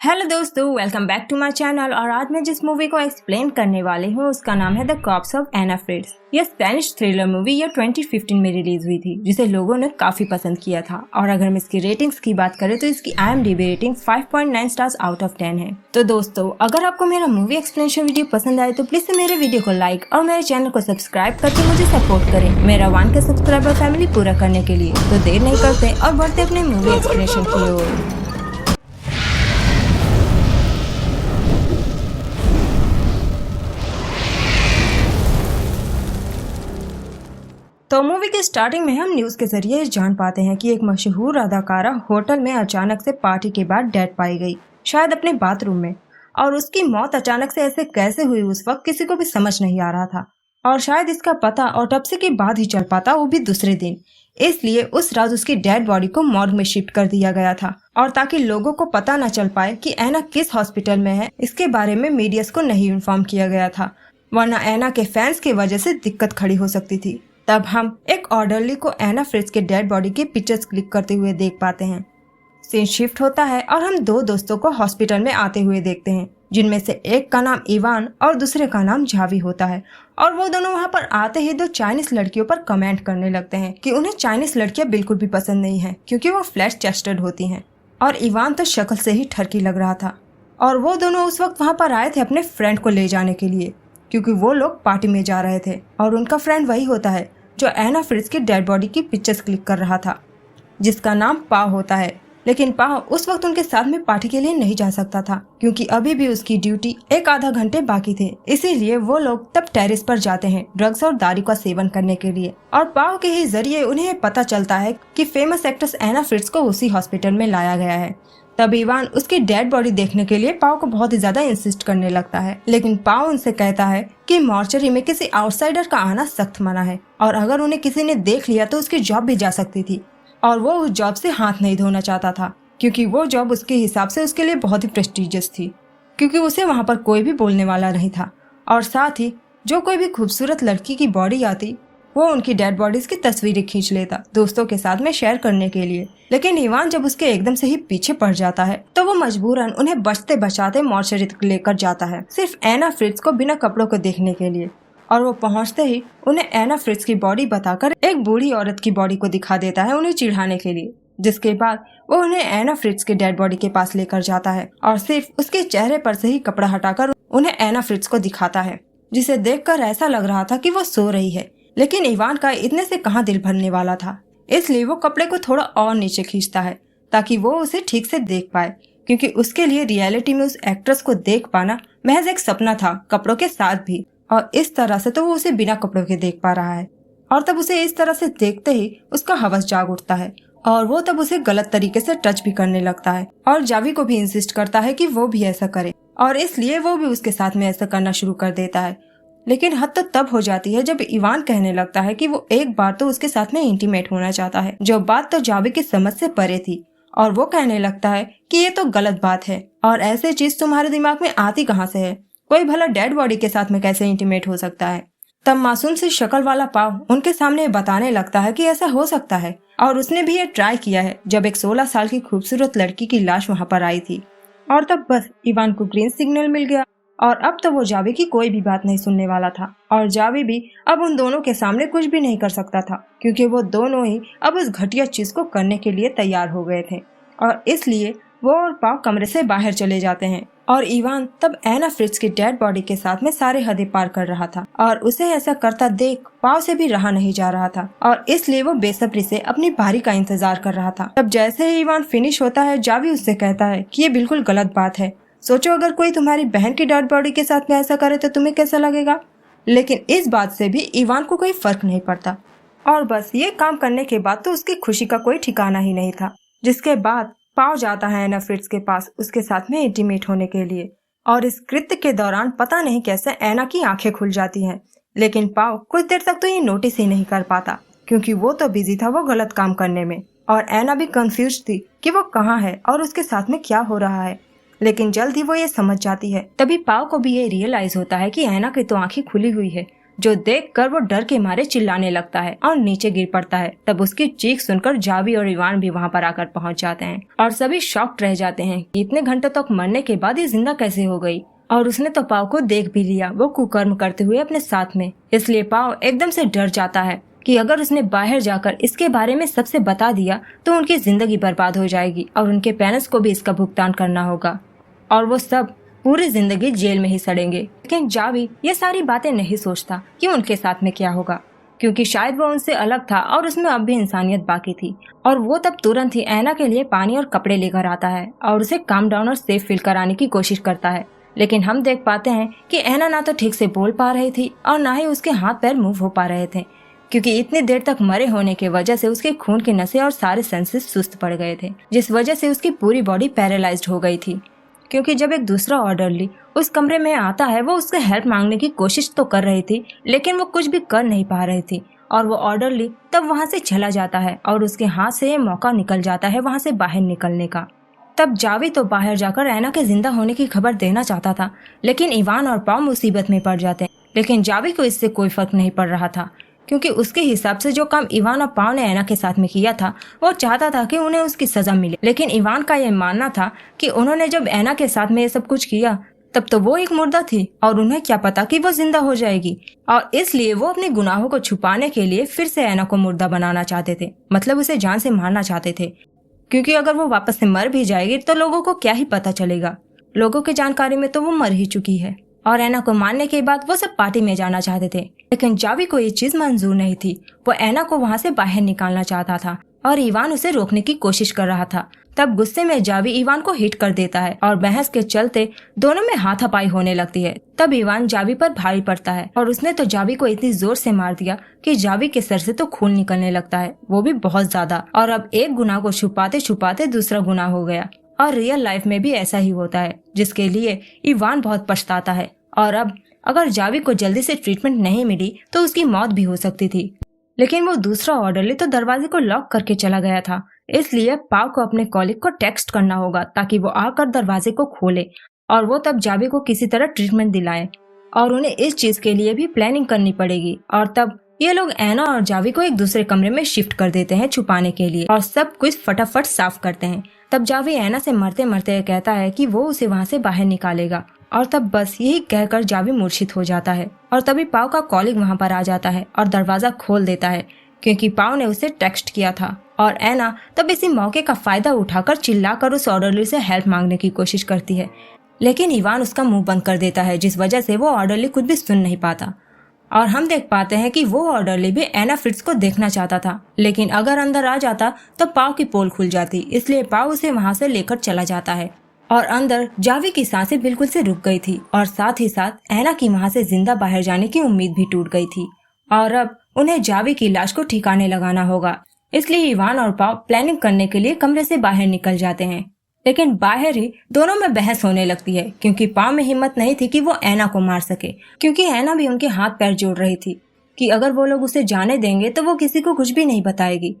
Hello दोस्तों, welcome back to my channel. और आज मैं जिस मूवी को एक्सप्लेन करने वाली हूँ उसका नाम है the corpse of Ana Fritz. यह स्पेनिश थ्रिलर मूवी यह 2015 में रिलीज हुई थी, जिसे लोगों ने काफी पसंद किया था। और अगर हम इसकी रेटिंग्स की बात करें तो इसकी IMDb rating 5.9 stars out of 10 है। तो दोस्तों, अगर आपको मेरा मूवी एक्सप्लेनेशन वीडियो पसंद आए तो प्लीज मेरे वीडियो को लाइक और मेरे चैनल को सब्सक्राइब करके मुझे सपोर्ट करें मेरा 1K सब्सक्राइबर फैमिली पूरा करने के लिए। तो देर नहीं करते और बढ़ते अपने मूवी एक्सप्लेनेशन की ओर। तो मूवी के स्टार्टिंग में हम न्यूज के जरिए जान पाते हैं कि एक मशहूर अदाकारा होटल में अचानक से पार्टी के बाद डेड पाई गई, शायद अपने बाथरूम में। और उसकी मौत अचानक से ऐसे कैसे हुई उस वक्त किसी को भी समझ नहीं आ रहा था। और शायद इसका पता ऑटोप्सी के बाद ही चल पाता, वो भी दूसरे दिन। इसलिए उस रात उसकी डेड बॉडी को मॉर्ग में शिफ्ट कर दिया गया था। और ताकि लोगों को पता न चल पाए कि एना किस हॉस्पिटल में है, इसके बारे में मीडिया को नहीं इन्फॉर्म किया गया था, वरना एना के फैंस की वजह से दिक्कत खड़ी हो सकती थी। तब हम एक ऑर्डरली को एना फ्रिट्ज के डेड बॉडी के पिक्चर्स क्लिक करते हुए देख पाते हैं। सीन शिफ्ट होता है और हम दो दोस्तों को हॉस्पिटल में आते हुए देखते हैं, जिनमें से एक का नाम इवान और दूसरे का नाम जावी होता है। और वो दोनों वहाँ पर आते ही दो चाइनीज लड़कियों पर कमेंट करने लगते हैं कि उन्हें चाइनीज लड़कियां बिल्कुल भी पसंद नहीं है, क्योंकि वो फ्लैट चेस्टेड होती हैं। और इवान तो शक्ल से ही ठरकी लग रहा था। और वो दोनों उस वक्त वहाँ पर आए थे अपने फ्रेंड को ले जाने के लिए, क्योंकि वो लोग पार्टी में जा रहे थे। और उनका फ्रेंड वही होता है जो एना फ्रिट्ज की डेड बॉडी की पिक्चर्स क्लिक कर रहा था, जिसका नाम पाव होता है। लेकिन पाव उस वक्त उनके साथ में पार्टी के लिए नहीं जा सकता था, क्योंकि अभी भी उसकी ड्यूटी एक आधा घंटे बाकी थे। इसीलिए वो लोग तब टेरेस पर जाते हैं ड्रग्स और दारू का सेवन करने के लिए। और पाव के ही जरिए उन्हें पता चलता है कि फेमस एक्ट्रेस एना फ्रिट्ज को उसी हॉस्पिटल में लाया गया है। तब इवान उसकी डेड बॉडी देखने के लिए पाव को बहुत ही ज्यादा इंसिस्ट करने लगता है। लेकिन पाव उनसे कहता है कि मॉर्चरी में किसी आउटसाइडर का आना सख्त मना है, और अगर उन्हें किसी ने देख लिया तो उसकी जॉब भी जा सकती थी। और वो उस जॉब से हाथ नहीं धोना चाहता था, क्योंकि वो जॉब उसके हिसाब से उसके लिए बहुत ही प्रेस्टिजियस थी, क्योंकि उसे वहाँ पर कोई भी बोलने वाला नहीं था। और साथ ही जो कोई भी खूबसूरत लड़की की बॉडी आती, वो उनकी डेड बॉडीज की तस्वीरें खींच लेता दोस्तों के साथ में शेयर करने के लिए। लेकिन इवान जब उसके एकदम से ही पीछे पड़ जाता है तो वो मजबूरन उन्हें बचते बचाते मॉर्चरी तक लेकर जाता है, सिर्फ एना फ्रिट्ज को बिना कपड़ों को देखने के लिए। और वो पहुंचते ही उन्हें एना फ्रिट्ज की बॉडी बताकर एक बूढ़ी औरत की बॉडी को दिखा देता है उन्हें चिढ़ाने के लिए। जिसके बाद वो उन्हें एना फ्रिट्ज के डेड बॉडी के पास लेकर जाता है और सिर्फ उसके चेहरे पर से ही कपड़ा हटाकर उन्हें एना फ्रिट्ज को दिखाता है, जिसे देखकर ऐसा लग रहा था कि वो सो रही है। लेकिन इवान का इतने से कहाँ दिल भरने वाला था, इसलिए वो कपड़े को थोड़ा और नीचे खींचता है ताकि वो उसे ठीक से देख पाए, क्योंकि उसके लिए रियलिटी में उस एक्ट्रेस को देख पाना महज एक सपना था, कपड़ों के साथ भी। और इस तरह से तो वो उसे बिना कपड़ों के देख पा रहा है। और तब उसे इस तरह से देखते ही उसका हवस जाग उठता है और वो तब उसे गलत तरीके से टच भी करने लगता है। और जावी को भी इंसिस्ट करता है कि वो भी ऐसा करे, और इसलिए वो भी उसके साथ में ऐसा करना शुरू कर देता है। लेकिन हद तो तब हो जाती है जब इवान कहने लगता है कि वो एक बार तो उसके साथ में इंटीमेट होना चाहता है, जो बात तो जावी की समझ से परे थी। और वो कहने लगता है कि ये तो गलत बात है, और ऐसे चीज तुम्हारे दिमाग में आती कहाँ से है, कोई भला डेड बॉडी के साथ में कैसे इंटीमेट हो सकता है। तब मासूम सी शक्ल वाला पाव उनके सामने बताने लगता है कि ऐसा हो सकता है, और उसने भी ये ट्राई किया है जब एक 16 साल की खूबसूरत लड़की की लाश वहाँ पर आई थी। और तब बस इवान को ग्रीन सिग्नल मिल गया, और अब तो वो जावी की कोई भी बात नहीं सुनने वाला था। और जावी भी अब उन दोनों के सामने कुछ भी नहीं कर सकता था, क्योंकि वो दोनों ही अब उस घटिया चीज को करने के लिए तैयार हो गए थे। और इसलिए वो और पाव कमरे से बाहर चले जाते हैं। और इवान तब एना फ्रिट्ज की डेड बॉडी के साथ में सारे हदें पार कर रहा था, और उसे ऐसा करता देख पाव से भी रहा नहीं जा रहा था, और इसलिए वो बेसब्री से अपनी बारी का इंतजार कर रहा था। तब जैसे ही इवान फिनिश होता है, जावी उससे कहता है कि ये बिल्कुल गलत बात है। सोचो अगर कोई तुम्हारी बहन की डेड बॉडी के साथ में ऐसा करे तो तुम्हें कैसा लगेगा। लेकिन इस बात से भी इवान को कोई फर्क नहीं पड़ता, और बस ये काम करने के बाद तो उसकी खुशी का कोई ठिकाना ही नहीं था। जिसके बाद पाव जाता है एना फ्रिट्ज के पास उसके साथ में इंटीमेट होने के लिए, और इस कृत्य के दौरान पता नहीं कैसे एना की आंखें खुल जाती हैं। लेकिन पाव कुछ देर तक तो ये नोटिस ही नहीं कर पाता, क्योंकि वो तो बिजी था वो गलत काम करने में, और एना भी कंफ्यूज थी कि वो कहाँ है और उसके साथ में क्या हो रहा है। लेकिन जल्द ही वो ये समझ जाती है। तभी पाव को भी ये रियलाइज होता है कि एना की तो आंखें खुली हुई है, जो देखकर वो डर के मारे चिल्लाने लगता है और नीचे गिर पड़ता है। तब उसकी चीख सुनकर जावी और इवान भी वहाँ पर आकर पहुँच जाते हैं और सभी शॉक्ड रह जाते हैं कि इतने घंटों तक मरने के बाद ये जिंदा कैसे हो गई। और उसने तो पाव को देख भी लिया, वो कुकर्म करते हुए अपने साथ में। इसलिए पाव एकदम से डर जाता है कि अगर उसने बाहर जाकर इसके बारे में सबसे बता दिया तो उनकी जिंदगी बर्बाद हो जाएगी और उनके पेरेंट्स को भी इसका भुगतान करना होगा और वो सब पूरी जिंदगी जेल में ही सड़ेंगे। लेकिन जावी ये सारी बातें नहीं सोचता कि उनके साथ में क्या होगा, क्योंकि शायद वो उनसे अलग था और उसमें अब भी इंसानियत बाकी थी। और वो तब तुरंत ही ऐना के लिए पानी और कपड़े लेकर आता है और उसे काम डाउन और सेफ फील कराने की कोशिश करता है। लेकिन हम देख पाते हैं कि ऐना ना तो ठीक से बोल पा रही थी और ना ही उसके हाथ पैर मूव हो पा रहे थे, क्योंकि इतनी देर तक मरे होने की वजह से उसके खून की नसें और सारे सेंसेस सुस्त पड़ गए थे, जिस वजह से उसकी पूरी बॉडी पैरालाइज्ड हो गई थी। क्योंकि जब एक दूसरा ऑर्डरली उस कमरे में आता है, वो उससे हेल्प मांगने की कोशिश तो कर रही थी, लेकिन वो कुछ भी कर नहीं पा रही थी। और वो ऑर्डरली तब वहाँ से चला जाता है और उसके हाथ से ये मौका निकल जाता है वहाँ से बाहर निकलने का। तब जावी तो बाहर जाकर ऐना के जिंदा होने की खबर देना चाहता था, लेकिन इवान और पाव मुसीबत में पड़ जाते हैं। लेकिन जावी को इससे कोई फर्क नहीं पड़ रहा था, क्योंकि उसके हिसाब से जो काम इवान और पाव ने ऐना के साथ में किया था, वो चाहता था कि उन्हें उसकी सजा मिले। लेकिन इवान का यह मानना था कि उन्होंने जब ऐना के साथ में ये सब कुछ किया तब तो वो एक मुर्दा थी और उन्हें क्या पता कि वो जिंदा हो जाएगी। और इसलिए वो अपने गुनाहों को छुपाने के लिए फिर से ऐना को मुर्दा बनाना चाहते थे, मतलब उसे जान से मारना चाहते थे, क्योंकि अगर वो वापस से मर भी जाएगी तो लोगों को क्या ही पता चलेगा। लोगों की जानकारी में तो वो मर ही चुकी है। और ऐना को मारने के बाद वो सब पार्टी में जाना चाहते थे, लेकिन जावी को ये चीज मंजूर नहीं थी। वो ऐना को वहाँ से बाहर निकालना चाहता था और इवान उसे रोकने की कोशिश कर रहा था। तब गुस्से में जावी इवान को हिट कर देता है और बहस के चलते दोनों में हाथापाई होने लगती है। तब इवान जावी पर भारी पड़ता है और उसने तो जावी को इतनी जोर से मार दिया कि जावी के सर से तो खून निकलने लगता है, वो भी बहुत ज्यादा। और अब एक गुनाह को छुपाते छुपाते दूसरा गुनाह हो गया। और रियल लाइफ में भी ऐसा ही होता है, जिसके लिए इवान बहुत पछताता है। और अब अगर जावी को जल्दी से ट्रीटमेंट नहीं मिली तो उसकी मौत भी हो सकती थी। लेकिन वो दूसरा ऑर्डरली तो दरवाजे को लॉक करके चला गया था, इसलिए पाव को अपने कॉलिग को टेक्स्ट करना होगा ताकि वो आकर दरवाजे को खोले और वो तब जावी को किसी तरह ट्रीटमेंट दिलाए। और उन्हें इस चीज के लिए भी प्लानिंग करनी पड़ेगी। और तब ये लोग ऐना और जावी को एक दूसरे कमरे में शिफ्ट कर देते हैं छुपाने के लिए और सब कुछ फटाफट साफ करते हैं। तब जावी ऐना से मरते मरते कहता है कि वो उसे वहाँ से बाहर निकालेगा और तब बस यही कहकर जावी मूर्छित हो जाता है। और तभी पाव का कॉलिग वहाँ पर आ जाता है और दरवाजा खोल देता है, क्योंकि पाव ने उसे टेक्स्ट किया था। और ऐना तब इसी मौके का फायदा उठाकर चिल्लाकर उस ऑर्डरली से हेल्प मांगने की कोशिश करती है, लेकिन इवान उसका मुंह बंद कर देता है, जिस वजह से वो ऑर्डरली कुछ भी सुन नहीं पाता। और हम देख पाते हैं कि वो ऑर्डरली भी ऐना फ्रिट्ज को देखना चाहता था, लेकिन अगर अंदर आ जाता तो पाव की पोल खुल जाती, इसलिए पाव उसे वहाँ से लेकर चला जाता है। और अंदर जावी की सांसें बिल्कुल से रुक गई थी और साथ ही साथ ऐना की वहाँ से जिंदा बाहर जाने की उम्मीद भी टूट गई थी। और अब उन्हें जावी की लाश को ठिकाने लगाना होगा, इसलिए इवान और पाव प्लानिंग करने के लिए कमरे से बाहर निकल जाते हैं। लेकिन बाहर ही दोनों में बहस होने लगती है, क्योंकि पाव में हिम्मत नहीं थी कि वो ऐना को मार सके, क्योंकि ऐना भी उनके हाथ पैर जोड़ रही थी कि अगर वो लोग उसे जाने देंगे तो वो किसी को कुछ भी नहीं बताएगी।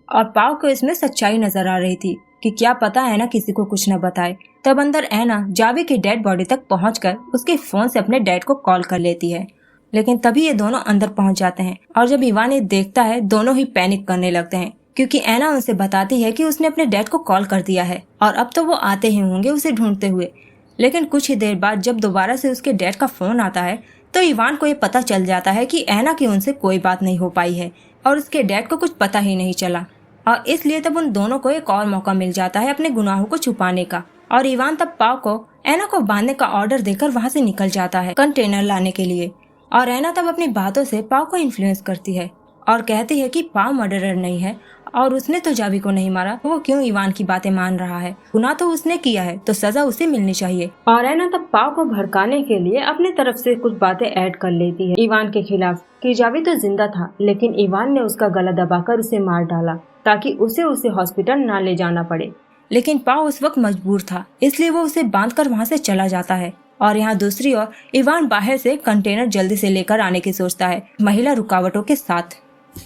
और पाव को इसमें सच्चाई नजर आ रही थी कि क्या पता ऐना किसी को कुछ न बताए। तब अंदर ऐना जावी की डेड बॉडी तक पहुंचकर उसके फोन से अपने डैड को कॉल कर लेती है, लेकिन तभी ये दोनों अंदर पहुंच जाते हैं। और जब इवान ये देखता है, दोनों ही पैनिक करने लगते हैं, क्योंकि ऐना उनसे बताती है कि उसने अपने डैड को कॉल कर दिया है और अब तो वो आते ही होंगे उसे ढूंढते हुए। लेकिन कुछ ही देर बाद जब दोबारा से उसके डैड का फोन आता है तो इवान को ये पता चल जाता है कि ऐना की उनसे कोई बात नहीं हो पाई है और उसके डैड को कुछ पता ही नहीं चला। और इसलिए तब उन दोनों को एक और मौका मिल जाता है अपने गुनाहों को छुपाने का। और इवान तब पाव को ऐना को बांधने का ऑर्डर देकर वहाँ से निकल जाता है कंटेनर लाने के लिए। और ऐना तब अपनी बातों से पाव को इन्फ्लुएंस करती है और कहती है कि पाव मर्डरर नहीं है और उसने तो जावी को नहीं मारा, तो वो क्यों इवान की बातें मान रहा है। गुनाह तो उसने किया है तो सजा उसे मिलनी चाहिए। और ऐना तब पाव को भड़काने के लिए अपने तरफ से कुछ बातें ऐड कर लेती है इवान के खिलाफ, कि जावी तो जिंदा था लेकिन इवान ने उसका गला दबाकर उसे मार डाला ताकि उसे हॉस्पिटल ना ले जाना पड़े। लेकिन पाव उस वक्त मजबूर था, इसलिए वो उसे बांधकर वहाँ से चला जाता है। और यहाँ दूसरी ओर इवान बाहर से कंटेनर जल्दी से लेकर आने की सोचता है महिला रुकावटों के साथ।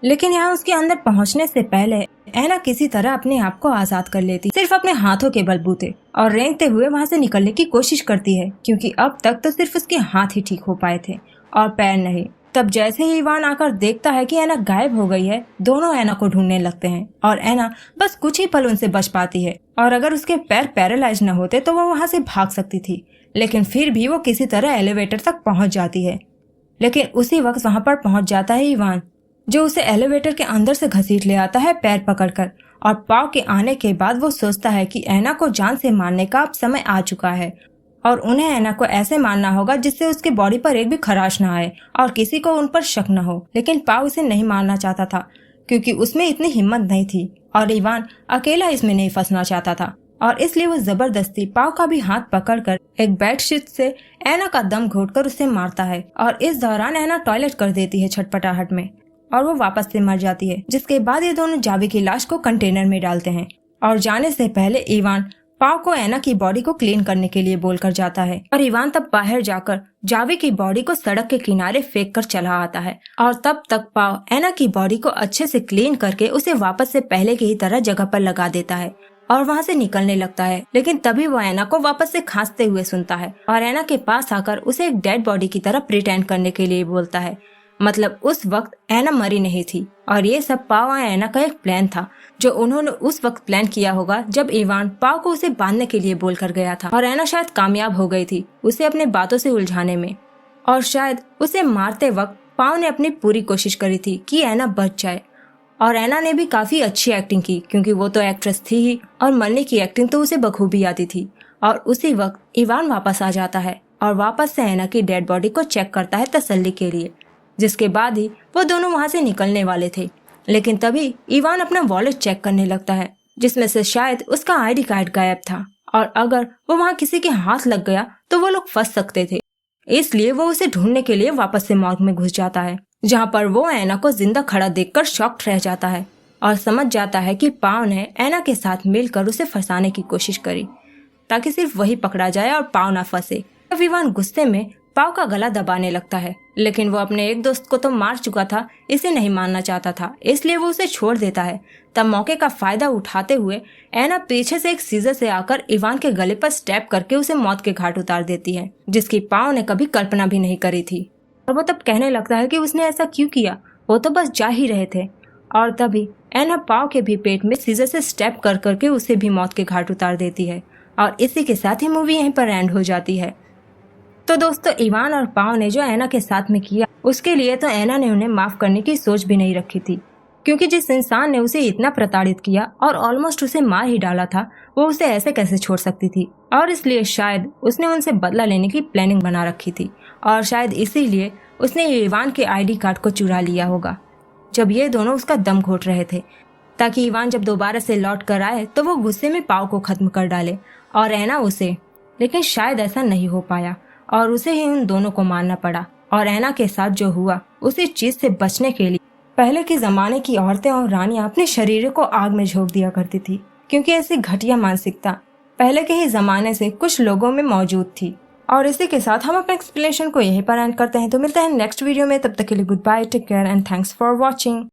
लेकिन यहाँ उसके अंदर पहुँचने से पहले ऐना किसी तरह अपने आप को आजाद कर लेती, सिर्फ अपने हाथों के बलबूते, और रेंगते हुए वहाँ से निकलने की कोशिश करती है, क्योंकि अब तक तो सिर्फ उसके हाथ ही ठीक हो पाए थे और पैर नहीं। तब जैसे ही इवान आकर देखता है कि एना गायब हो गई है, दोनों एना को ढूंढने लगते हैं और एना बस कुछ ही पल उनसे बच पाती है और अगर उसके पैर पैरालाइज न होते तो वो वहाँ से भाग सकती थी, लेकिन फिर भी वो किसी तरह एलिवेटर तक पहुँच जाती है। लेकिन उसी वक्त वहाँ पर पहुँच जाता है इवान, जो उसे एलिवेटर के अंदर से घसीट ले आता है पैर पकड़कर। और पाव के आने के बाद वो सोचता है कि एना को जान से मारने का अब समय आ चुका है और उन्हें एना को ऐसे मारना होगा जिससे उसके बॉडी पर एक भी खराश न आए और किसी को उन पर शक न हो। लेकिन पाव इसे नहीं मारना चाहता था क्योंकि उसमें इतनी हिम्मत नहीं थी और इवान अकेला इसमें नहीं फंसना चाहता था और इसलिए वो जबरदस्ती पाव का भी हाथ पकड़कर एक बेडशीट से एना का दम घोटकर उसे मारता है और इस दौरान एना टॉयलेट कर देती है छटपटाहट में और वो वापस से मर जाती है। जिसके बाद ये दोनों जावी की लाश को कंटेनर में डालते हैं और जाने से पहले इवान पाव को एना की बॉडी को क्लीन करने के लिए बोलकर जाता है और इवान तब बाहर जाकर जावी की बॉडी को सड़क के किनारे फेंक कर चला आता है और तब तक पाव एना की बॉडी को अच्छे से क्लीन करके उसे वापस से पहले की ही तरह जगह पर लगा देता है और वहाँ से निकलने लगता है। लेकिन तभी वो एना को वापस से खांसते हुए सुनता है और एना के पास आकर उसे एक डेड बॉडी की तरह प्रिटेंड करने के लिए बोलता है। मतलब उस वक्त एना मरी नहीं थी और ये सब पाव और एना का एक प्लान था जो उन्होंने उस वक्त प्लान किया होगा जब इवान पाव को उसे बांधने के लिए बोलकर गया था और एना शायद कामयाब हो गई थी उसे अपने बातों से उलझाने में और शायद उसे मारते वक्त पाव ने अपनी पूरी कोशिश करी थी कि एना बच जाए और एना ने भी काफी अच्छी एक्टिंग की क्योंकि वो तो एक्ट्रेस थी ही और मरने की एक्टिंग तो उसे बखूबी आती थी। और उसी वक्त इवान वापस आ जाता है और वापस से एना की डेड बॉडी को चेक करता है तसल्ली के लिए, जिसके बाद ही वो दोनों वहाँ से निकलने वाले थे। लेकिन तभी इवान अपना वॉलेट चेक करने लगता है जिसमें से शायद उसका आईडी कार्ड गायब था और अगर वो वहाँ किसी के हाथ लग गया तो वो लोग फंस सकते थे। इसलिए वो उसे ढूंढने के लिए वापस से मॉर्ग में घुस जाता है जहाँ पर वो एना को जिंदा खड़ा देखकर शॉक्ड रह जाता है और समझ जाता है कि पाव ने एना के साथ मिलकर उसे फंसाने की कोशिश करी ताकि सिर्फ वही पकड़ा जाए और पाव ना फंसे। तब इवान गुस्से में पाव का गला दबाने लगता है, लेकिन वो अपने एक दोस्त को तो मार चुका था, इसे नहीं मारना चाहता था, इसलिए वो उसे छोड़ देता है। तब मौके का फायदा उठाते हुए एना पीछे से एक सीजर से आकर इवान के गले पर स्टैप करके उसे मौत के घाट उतार देती है, जिसकी पाव ने कभी कल्पना भी नहीं करी थी। और वो तब कहने लगता है कि उसने ऐसा क्यों किया, वो तो बस जा ही रहे थे। और तभी एना पाव के भी पेट में सीजर से स्टैप कर करके उसे भी मौत के घाट उतार देती है और इसी के साथ ही मूवी यहीं पर एंड हो जाती है। तो दोस्तों, इवान और पाव ने जो एना के साथ में किया उसके लिए तो एना ने उन्हें माफ करने की सोच भी नहीं रखी थी, क्योंकि जिस इंसान ने उसे इतना प्रताड़ित किया और ऑलमोस्ट उसे मार ही डाला था वो उसे ऐसे कैसे छोड़ सकती थी। और इसलिए शायद उसने उनसे बदला लेने की प्लानिंग बना रखी थी और शायद इसीलिए उसने इवान के आईडी कार्ड को चुरा लिया होगा जब ये दोनों उसका दम घोट रहे थे, ताकि इवान जब दोबारा से लौट कर आए तो वो गुस्से में पाव को खत्म कर डाले और एना उसे। लेकिन शायद ऐसा नहीं हो पाया और उसे ही उन दोनों को मारना पड़ा। और एना के साथ जो हुआ उसी चीज से बचने के लिए पहले के जमाने की औरतें और रानियां अपने शरीर को आग में झोंक दिया करती थी, क्योंकि ऐसी घटिया मानसिकता पहले के ही जमाने से कुछ लोगों में मौजूद थी। और इसी के साथ हम अपने एक्सप्लेनेशन को यहीं पर एंड करते हैं। तो मिलते हैं नेक्स्ट वीडियो में, तब तक के लिए goodbye, take care and thanks for watching.